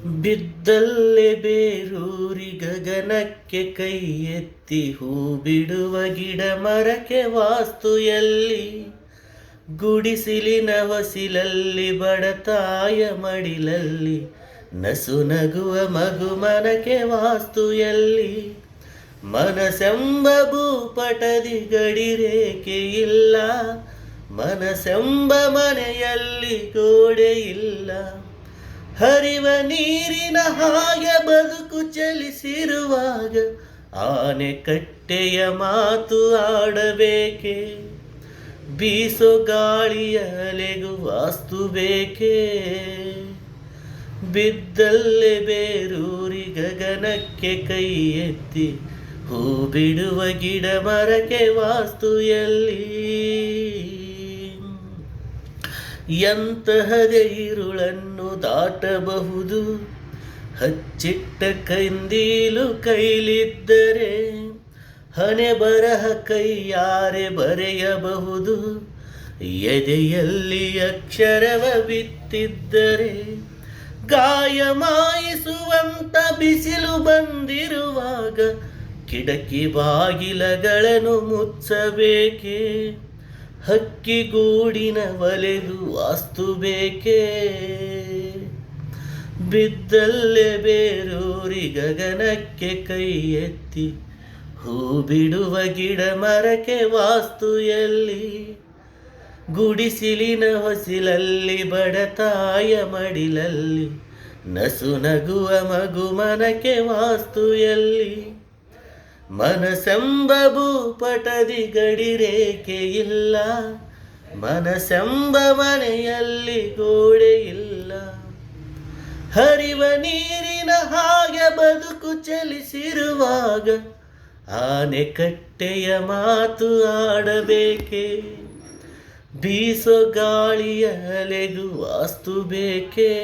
ಬಿದ್ದಲ್ಲೇ ಬೇರೂರಿ ಗಗನಕ್ಕೆ ಕೈ ಎತ್ತಿ ಹೂ ಬಿಡುವ ಗಿಡ ಮರಕ್ಕೆ ವಾಸ್ತು ಎಲ್ಲಿ? ಗುಡಿಸಿಲಿನ ಹೊಸಿಲಲ್ಲಿ ಬಡತಾಯ ಮಡಿಲಲ್ಲಿ ನಸು ನಗುವ ಮಗು ಮನಕ್ಕೆ ವಾಸ್ತು ಎಲ್ಲಿ? ಮನಸೆಂಬ ಭೂಪಟದಿ ಗಡಿರೇಖೆ ಇಲ್ಲ, ಮನಸೆಂಬ ಮನೆಯಲ್ಲಿ ಗೋಡೆ ಇಲ್ಲ. ಹರಿವ ನೀರಿನ ಹಾಗೆ ಬದುಕು ಚಲಿಸಿರುವಾಗ ಆನೆಕಟ್ಟೆಯ ಮಾತು ಆಡಬೇಕೆ? ಬೀಸೋ ಗಾಳಿಯ ಅಲೆಗೂ ವಾಸ್ತು ಬೇಕೇ? ಬಿದ್ದಲ್ಲೇ ಬೇರೂರಿ ಗಗನಕ್ಕೆ ಕೈ ಎತ್ತಿ ಹೂ ಬಿಡುವ ಗಿಡ ಮರಕ್ಕೆ ವಾಸ್ತು ಎಲ್ಲಿ? ಎಂತಹದೇ ಇರುಳನ್ನು ದಾಟಬಹುದು ಹಚ್ಚಿಟ್ಟ ಕಂದೀಲು ಕೈಲಿದ್ದರೆ, ಹಣೆ ಬರಹ ಕೈಯಾರೆ ಬರೆಯಬಹುದು ಎದೆಯಲ್ಲಿ ಅಕ್ಷರವ ಬಿತ್ತಿದ್ದರೆ. ಗಾಯ ಮಾಯಿಸುವಂತ ಬಿಸಿಲು ಬಂದಿರುವಾಗ ಕಿಟಕಿ ಬಾಗಿಲಗಳನ್ನು ಮುಚ್ಚಬೇಕೆ? ಹಕ್ಕಿಗೂಡಿನ ಒಲೆಗೂ ವಾಸ್ತು ಬೇಕೇ? ಬಿದ್ದಲ್ಲೇ ಬೇರೂರಿ ಗಗನಕ್ಕೆ ಕೈ ಎತ್ತಿ ಹೂ ಬಿಡುವ ಗಿಡ ಮರಕ್ಕೆ ವಾಸ್ತು ಎಲ್ಲಿ? ಗುಡಿಸಿಲಿನ ಹೊಸಿಲಲ್ಲಿ ಬಡತಾಯ ಮಡಿಲಲ್ಲಿ ನಸು ನಗುವ ಮಗು ಮನಕ್ಕೆ ವಾಸ್ತು ಎಲ್ಲಿ? ಮನಸೆಂಬ ಭೂಪಟದಿ ಗಡಿರೇಖೆ ಇಲ್ಲ, ಮನಸೆಂಬ ಮನೆಯಲ್ಲಿ ಗೋಡೆ ಇಲ್ಲ. ಹರಿವ ನೀರಿನ ಹಾಗೆ ಬದುಕು ಚಲಿಸಿರುವಾಗ ಆನೆಕಟ್ಟೆಯ ಮಾತು ಆಡಬೇಕೆ? ಬೀಸೋ ಗಾಳಿಯ ಅಲೆಗೂ ವಾಸ್ತು ಬೇಕೇ?